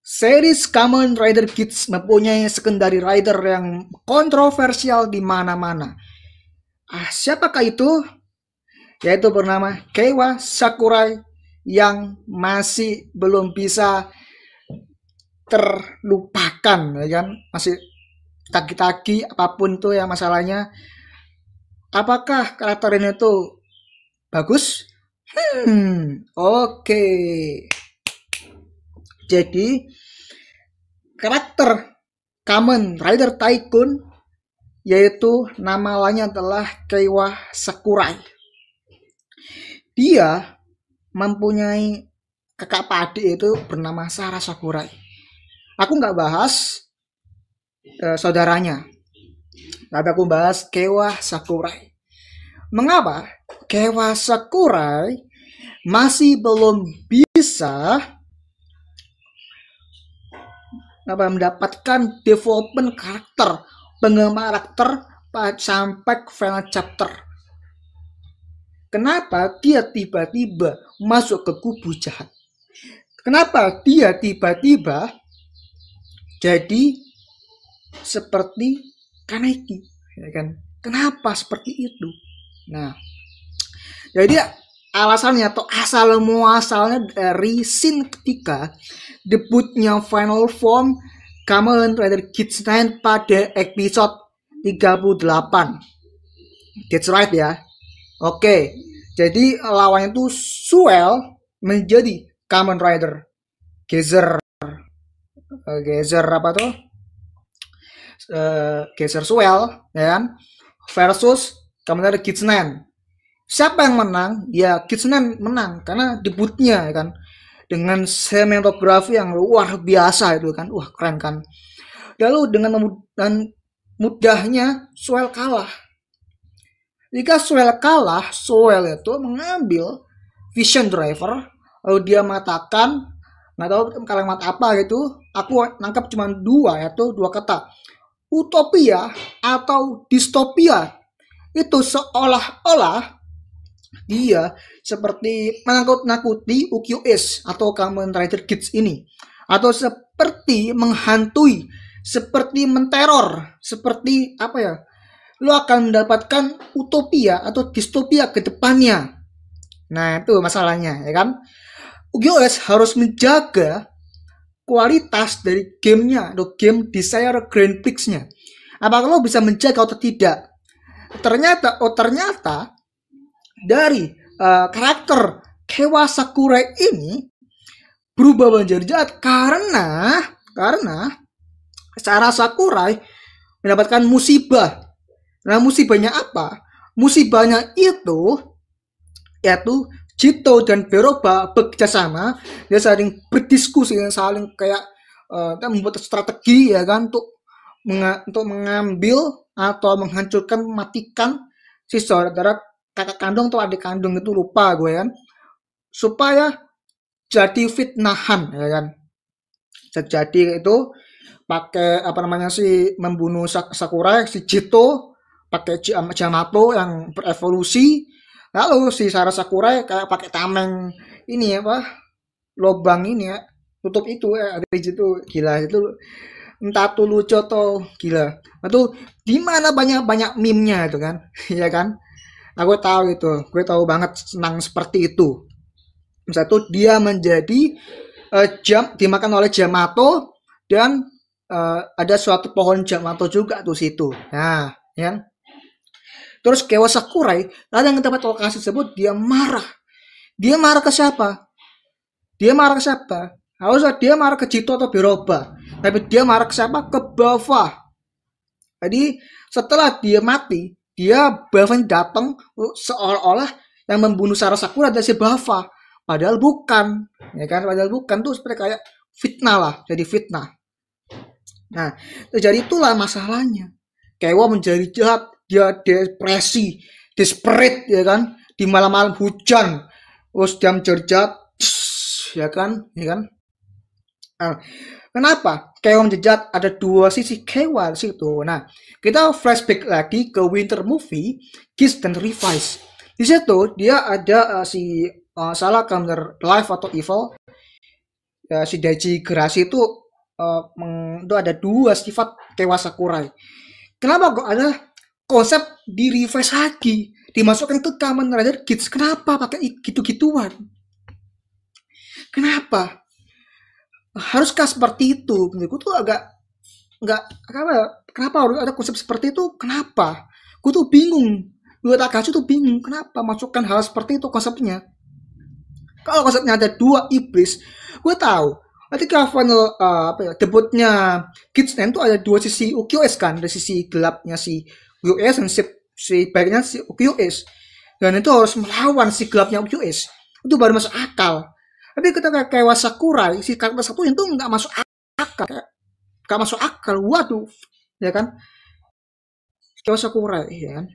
Series Kamen Rider Kids mempunyai secondary rider yang kontroversial di mana-mana. Siapakah itu? Yaitu bernama Keiwa Sakurai yang masih belum bisa terlupakan, ya kan? Masih tagi-tagi apapun itu ya masalahnya. Apakah karakter ini tuh bagus? Oke. Jadi karakter Kamen Rider Tycoon yaitu nama lainnya adalah Keiwa Sakurai. Dia mempunyai kakak adik itu bernama Sara Sakurai. Aku nggak bahas saudaranya, tapi aku bahas Keiwa Sakurai. Mengapa Keiwa Sakurai masih belum bisa mendapatkan development karakter, pengembangan karakter sampai final chapter? Kenapa dia tiba-tiba masuk ke kubu jahat? Kenapa dia tiba-tiba jadi seperti Kaneki, ya kan? Kenapa seperti itu? Nah, jadi alasannya atau asal muasalnya dari scene ketika debutnya Final Form Kamen Rider Kids 9 pada episode 38. That's right ya. Oke, jadi lawannya itu Suel menjadi Kamen Rider Gezer apa tuh? Gezer Suel, ya kan? Versus Kamen Rider Kids 9. Siapa yang menang? Ya Kids 9 menang karena debutnya, ya kan? Dengan sinematografi yang luar biasa itu kan. Wah, keren kan. Lalu dengan mudahnya Suel kalah. Jika Suel kalah, Suel itu mengambil Vision Driver, lalu dia mengatakan, nggak tahu kalimat apa gitu, aku nangkap cuma dua, yaitu dua kata, utopia atau distopia. Itu seolah-olah dia seperti menakut-nakuti UQS atau Kamen Rider Kids ini, atau seperti menghantui, seperti menteror, seperti apa ya, lo akan mendapatkan utopia atau distopia ke depannya. Nah, itu masalahnya, ya kan? UQS harus menjaga kualitas dari gamenya atau game Desire Grand Prix-nya. Apakah lo bisa menjaga atau tidak? Ternyata dari karakter Keiwa Sakurai ini berubah menjadi jahat karena Sara Sakurai mendapatkan musibah. Nah, musibahnya apa? Musibahnya itu yaitu Jito dan Beroba bekerjasama, dia saling berdiskusi, saling kayak membuat strategi, ya kan, untuk mengambil atau menghancurkan, mematikan si saudara kakak kandung atau adik kandung itu, lupa gue kan, supaya jadi fitnahan, ya kan. Jadi itu pakai membunuh Sakurai, si Jito pakai Jamato yang berevolusi, lalu si Sara Sakurai kayak pakai tameng ini lobang ini ya, tutup itu ya, ada itu gila itu, entah tuh lucu atau gila. Itu dimana banyak meme-nya itu kan, ya kan? Aku tahu itu, gue tahu banget senang seperti itu. Satu, dia menjadi dimakan oleh Jamato dan ada suatu pohon Jamato juga tuh situ. Nah, ya. Terus Keiwa Sakurai, lalu yang dapat lokasi tersebut, dia marah. Dia marah ke siapa? Harusnya dia marah ke Jito atau Beroba. Tapi dia marah ke siapa? Ke Bava. Jadi setelah dia mati, Bava datang seolah-olah yang membunuh Sara Sakurai adalah si Bava. Padahal bukan. Ya kan? Padahal bukan. Tuh seperti kayak fitnah lah. Jadi fitnah. Nah, jadi itulah masalahnya. Keiwa menjadi jahat. Dia depresi, desperate, ya kan, di malam-malam hujan, terus dia menjadi, ya kan. Nah, kenapa Keiwa menjadi? Ada dua sisi Keiwa di situ. Nah, kita flashback lagi ke Winter Movie Kiss dan Revise. Di situ dia ada si salah Kamen Life atau Evil ya, si Daichi Garashi itu itu ada dua sifat Keiwa Sakurai. Kenapa kok ada konsep di revise lagi, dimasukkan ke Kamen Rider Kids? Kenapa pakai gitu-gituan? Kenapa? Haruskah seperti itu? Menurutku tuh agak nggak kenapa harus ada konsep seperti itu? Kenapa? Gue tuh bingung. Gue Takashi tuh bingung kenapa masukkan hal seperti itu konsepnya. Kalau konsepnya ada dua iblis, gue tahu. Ketika final debutnya Kids Nen tuh ada dua sisi UQS kan, ada sisi gelapnya si UQS dan si baiknya si UQS. Dan itu harus melawan si gelapnya UQS. Itu baru masuk akal. Tapi ketika Keiwa Sakurai, si karakter satu itu nggak masuk akal. Nggak masuk akal. Waduh. Ya kan? Keiwa Sakurai. Ya kan?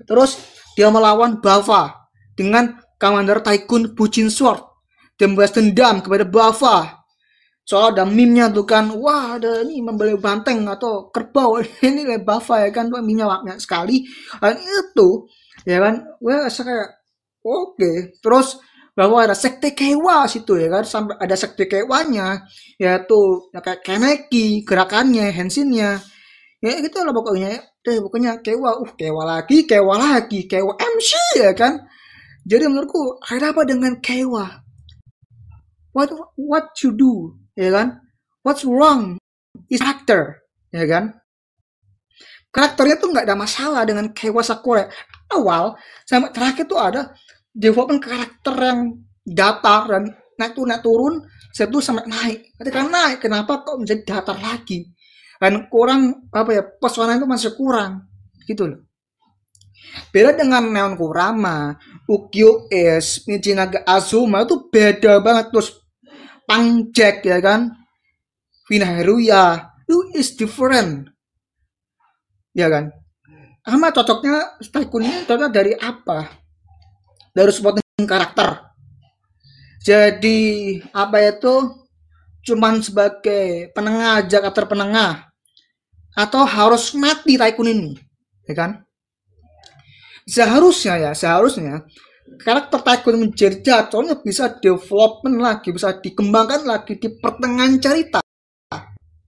Terus dia melawan Bava dengan Commander Tycoon Bujin Sword. Dia membalas dendam kepada Bava. Soalnya ada meme-nya tuh kan, wah ada ini membeli banteng atau kerbau, ini kayak Bava ya kan, meme-nya banyak sekali. Dan itu, ya kan, gue rasa kayak, oke. Terus bahwa ada sekte Keiwa situ ya kan, sampai ada sekte Keiwanya, yaitu ya kayak Kaneki, gerakannya, hensinnya, ya gitu lah pokoknya. Pokoknya Keiwa, Keiwa lagi, Keiwa MC ya kan. Jadi menurutku ada apa dengan Keiwa? What you do, ya kan? What's wrong is actor, ya kan? Karakternya tuh nggak ada masalah dengan Keiwa Sakurai. Awal sampai terakhir tuh ada development karakter yang datar dan naik turun, itu sampai naik. Ketika naik, kenapa kok menjadi datar lagi? Dan kurang pesona itu masih kurang, gitu loh. Beda dengan Neon Kurama, Ukiyo-S, Michinaga Azuma itu beda banget. Terus Pang Jack ya kan, Vina Haruya itu is different ya kan. Sama cocoknya Tycoon ini cocok dari apa? Dari supporting karakter. Jadi apa itu cuman sebagai penengah aja, karakter penengah, atau harus mati Tycoon ini ya kan. Seharusnya karakter Tycoon menjadi jatuhnya bisa development lagi, bisa dikembangkan lagi di pertengahan cerita.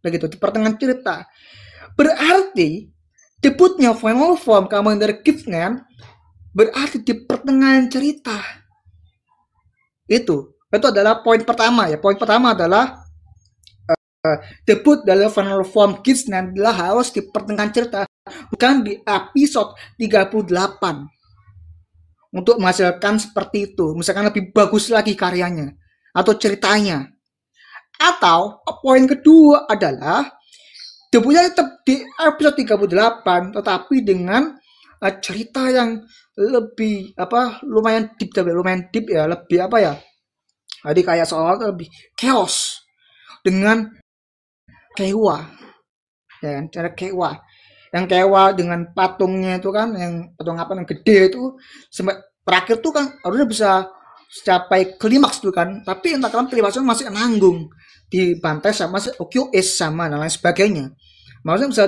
Begitu, di pertengahan cerita. Berarti debutnya final form Commander Kids Nen berarti di pertengahan cerita. Itu adalah poin pertama ya. Poin pertama adalah debut dari final form Kids Nen adalah harus di pertengahan cerita, bukan di episode 38. Untuk menghasilkan seperti itu, misalkan lebih bagus lagi karyanya atau ceritanya. Atau poin kedua adalah debutnya tetap di episode 38 tetapi dengan cerita yang lebih lumayan deep ya, lebih jadi kayak soal lebih chaos dengan Keiwa ya, cara Keiwa yang Keiwa dengan patungnya itu kan, yang patung yang gede itu sampai terakhir tuh kan harusnya bisa capai klimaks tuh kan, tapi entah kenapa klimaksnya masih nanggung dibantai sama OQS sama dan lain sebagainya. Maksudnya bisa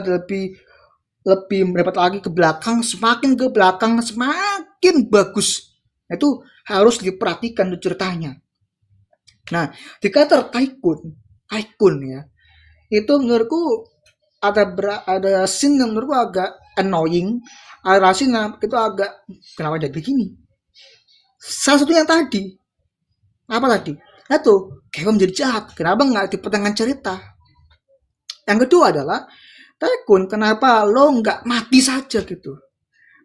lebih mendapat lagi ke belakang, semakin ke belakang semakin bagus. Itu harus diperhatikan tuh ceritanya. Nah, di karakter Tycoon ya, itu menurutku ada scene yang menurutku agak annoying. Ada scene itu agak kenapa jadi begini. Salah satunya tadi apa tadi? Itu Keiwa menjadi jahat. Kenapa nggak di pertengahan cerita? Yang kedua adalah Tycoon, kenapa lo nggak mati saja gitu?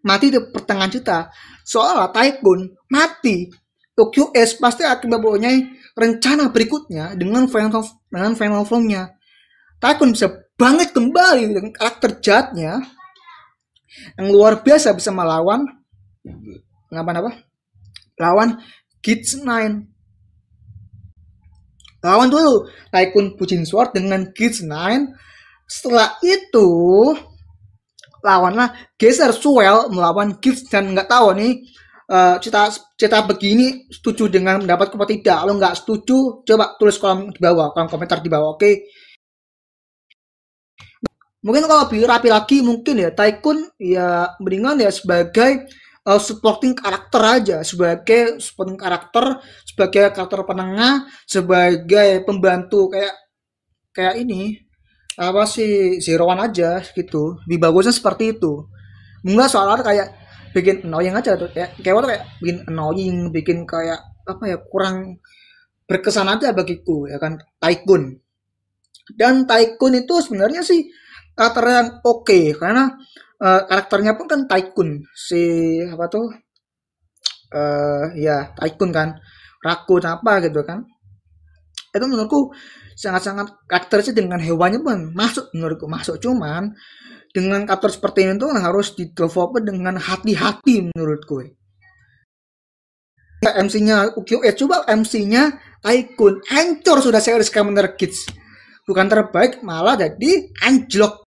Mati di pertengahan cerita. Soalnya Tycoon mati, OQS pasti akan mempunyai rencana berikutnya dengan final form-nya. Tycoon bisa bangkit kembali dengan karakter jahatnya yang luar biasa, bisa melawan lawan Kids Nen. Lawan dulu Tycoon Bujin Sword dengan Kids Nen. Setelah itu lawanlah Geser Suel melawan Kids Nen. Nggak tahu nih cerita begini setuju dengan pendapatku atau tidak. Kalau nggak setuju coba tulis kolom komentar di bawah, oke? Mungkin kalau lebih rapi lagi mungkin ya Tycoon ya mendingan ya sebagai supporting karakter aja, sebagai supporting karakter, sebagai karakter penengah, sebagai pembantu kayak kayak ini apa sih Zero One aja gitu. Lebih bagusnya seperti itu. Enggak soalnya kayak bikin annoying aja tuh kayak waktu kayak bikin annoying, bikin kayak apa ya kurang berkesan aja bagiku ya kan Tycoon. Dan Tycoon itu sebenarnya sih karakter yang oke karena karakternya pun kan Tycoon si apa tuh ya Tycoon kan Rakun apa gitu kan itu menurutku sangat-sangat karakteristik dengan hewannya pun masuk menurutku masuk cuman dengan karakter seperti ini tuh harus didevelop dengan hati-hati menurutku. MC-nya UQS coba MC-nya Tycoon hancur sudah series Commander Kids bukan terbaik malah jadi anjlok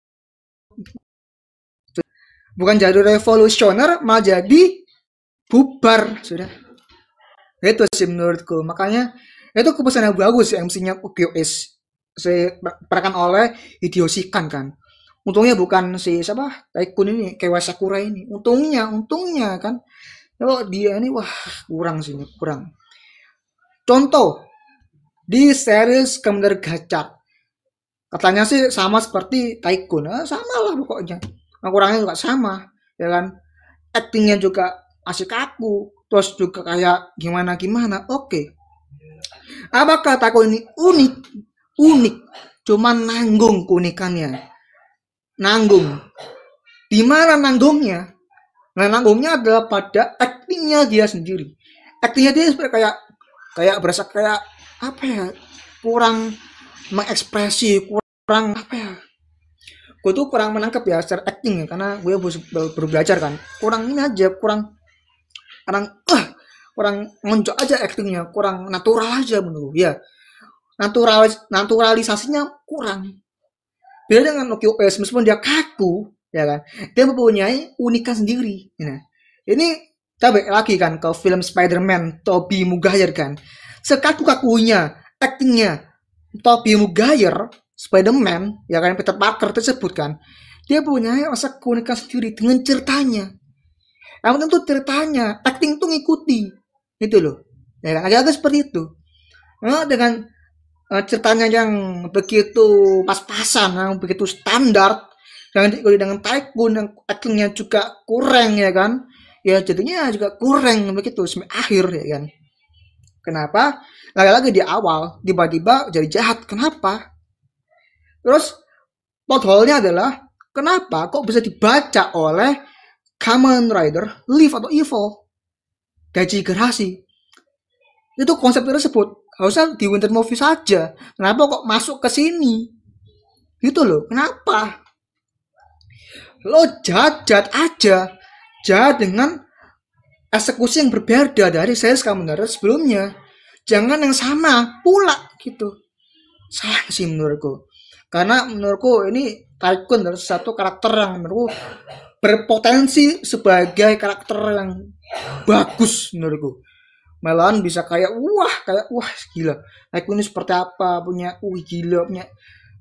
bukan jadi revolusioner malah jadi bubar sudah itu sih menurutku makanya itu keputusan yang bagus MC-nya UQS saya perankan oleh Hideo kan untungnya bukan si siapa Tycoon ini kayak Sakura ini untungnya kan kalau dia ini wah kurang sih kurang contoh di series Commander Gacha katanya sih sama seperti Tycoon sama lah pokoknya kurangnya juga sama ya kan actingnya juga masih kaku terus juga kayak gimana oke apakah Tycoon ini unik cuman nanggung keunikannya nanggung di mana nanggungnya nah nanggungnya adalah pada actingnya dia sendiri actingnya dia seperti kayak berasa kayak apa ya kurang mengekspresi kurang apa ya gue tuh kurang menangkap ya secara acting ya karena gue baru belajar kan kurang ini aja kurang ngonjok aja actingnya kurang natural aja menurut ya naturalisasinya kurang beda dengan UQS meskipun dia kaku ya kan dia mempunyai unikan sendiri nah ini kita balik lagi kan ke film Spider-Man Tobey Maguire kan sekaku-kakunya actingnya Tobey Maguire Spider-Man ya kan Peter Parker tersebut kan dia punya rasa keunikan sendiri dengan ceritanya yang penting tuh ceritanya acting tuh ngikuti gitu loh ya kan agak-agak seperti itu nah, dengan ceritanya yang begitu pas-pasan yang begitu standar dengan Tycoon yang actingnya juga kurang ya kan ya jadinya juga kurang begitu sampai akhir ya kan kenapa lagi-lagi di awal tiba-tiba jadi jahat kenapa terus plot hole-nya adalah kenapa kok bisa dibaca oleh Kamen Rider Live atau Evil gaji gerasi itu konsep tersebut harusnya di Winter Movie saja kenapa kok masuk ke sini gitu loh kenapa lo jahat aja jahat dengan eksekusi yang berbeda dari series Kamen Rider sebelumnya jangan yang sama pula gitu sayang sih menurutku karena menurutku ini Tycoon adalah satu karakter yang menurutku berpotensi sebagai karakter yang bagus menurutku malahan bisa kayak wah gila Tycoon ini seperti apa punya gila punya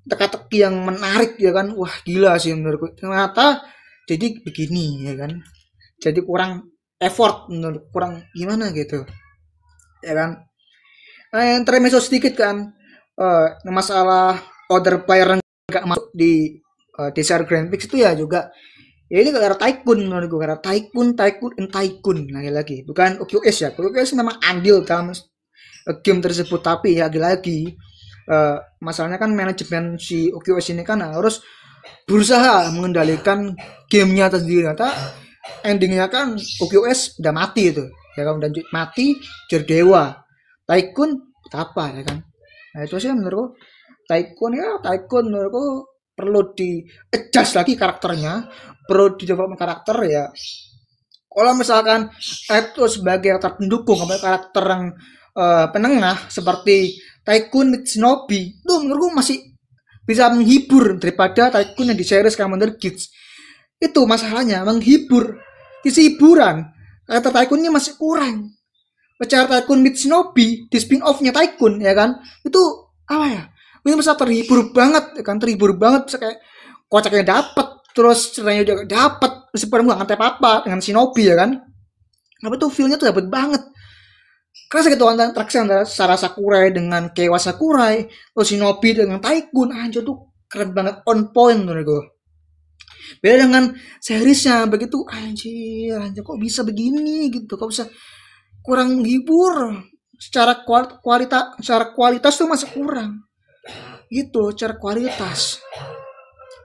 teka-teki yang menarik ya kan wah gila sih menurutku ternyata jadi begini ya kan jadi kurang effort menurut kurang gimana gitu ya kan yang termeso sedikit kan masalah order player nggak masuk di Desire Grand Prix itu ya juga ya ini karena Tycoon menurut gue karena Tycoon lagi bukan OQS ya OQS memang andil dalam game tersebut tapi ya lagi masalahnya kan manajemen si OQS ini kan harus berusaha mengendalikan gamenya sendiri ternyata endingnya kan OQS udah mati itu ya kan udah mati jadi dewa Tycoon apa ya kan nah itu sih menurutku Tycoon menurutku perlu di adjust lagi karakternya perlu di develop karakter ya kalau misalkan itu sebagai karakter pendukung karakter yang penengah seperti Tycoon Shinobi itu menurutku masih bisa menghibur daripada Tycoon yang di series Commander Kids itu masalahnya menghibur isi hiburan karakter Tycoon ini masih kurang cara Tycoon Shinobi di spin off-nya Tycoon ya kan itu apa ya ini bisa terhibur banget bisa kayak kocaknya dapet terus ceritanya juga dapet meskipun nggak ngerti apa dengan Shinobi ya kan Apa tuh feelnya tuh dapet banget. Karena segitu interaksi antara Sarah Sakurai dengan Keiwa Sakurai, terus Shinobi dengan Taikun, anjir tuh keren banget, on point menurut gue. Beda dengan seriesnya, begitu anjir kok bisa begini gitu, kok bisa kurang menghibur. Secara kualitas tuh masih kurang gitu, secara kualitas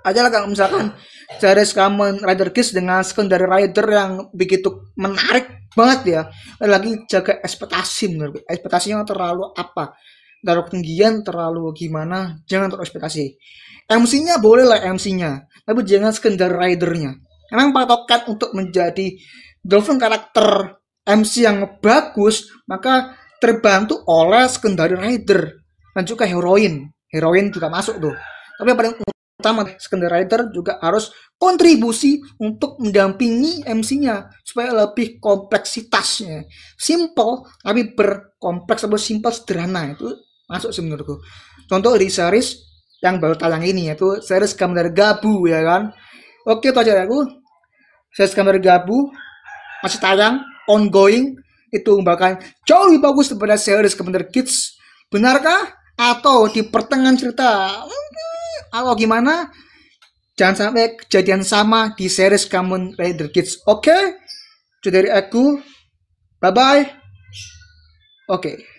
aja lah. Kalau misalkan series Kamen Rider Kids dengan Secondary Rider yang begitu menarik banget ya, lagi jaga ekspektasi, menurut ekspektasinya terlalu apa, terlalu ketinggian, terlalu gimana, jangan terlalu ekspektasi. MC-nya boleh lah, MC-nya, tapi jangan Secondary Rider-nya. Emang patokan untuk menjadi development karakter MC yang bagus, maka terbantu oleh Secondary Rider dan juga heroin juga masuk tuh. Tapi yang paling utama, Secondary Rider juga harus kontribusi untuk mendampingi MC-nya supaya lebih kompleksitasnya. Simple tapi berkompleks, atau simple sederhana, itu masuk sih menurutku. Contoh di series yang baru tayang ini, yaitu series Kamen Rider Gabu, ya kan. Oke, itu aja aku. Series Kamen Rider Gabu masih tayang, ongoing, itu bakal jauh lebih bagus daripada series Kamen Rider Kids. Benarkah? Atau di pertengahan cerita atau gimana? Jangan sampai kejadian sama di series Kamen Rider Kids. Oke? Itu dari aku. Bye bye. Oke.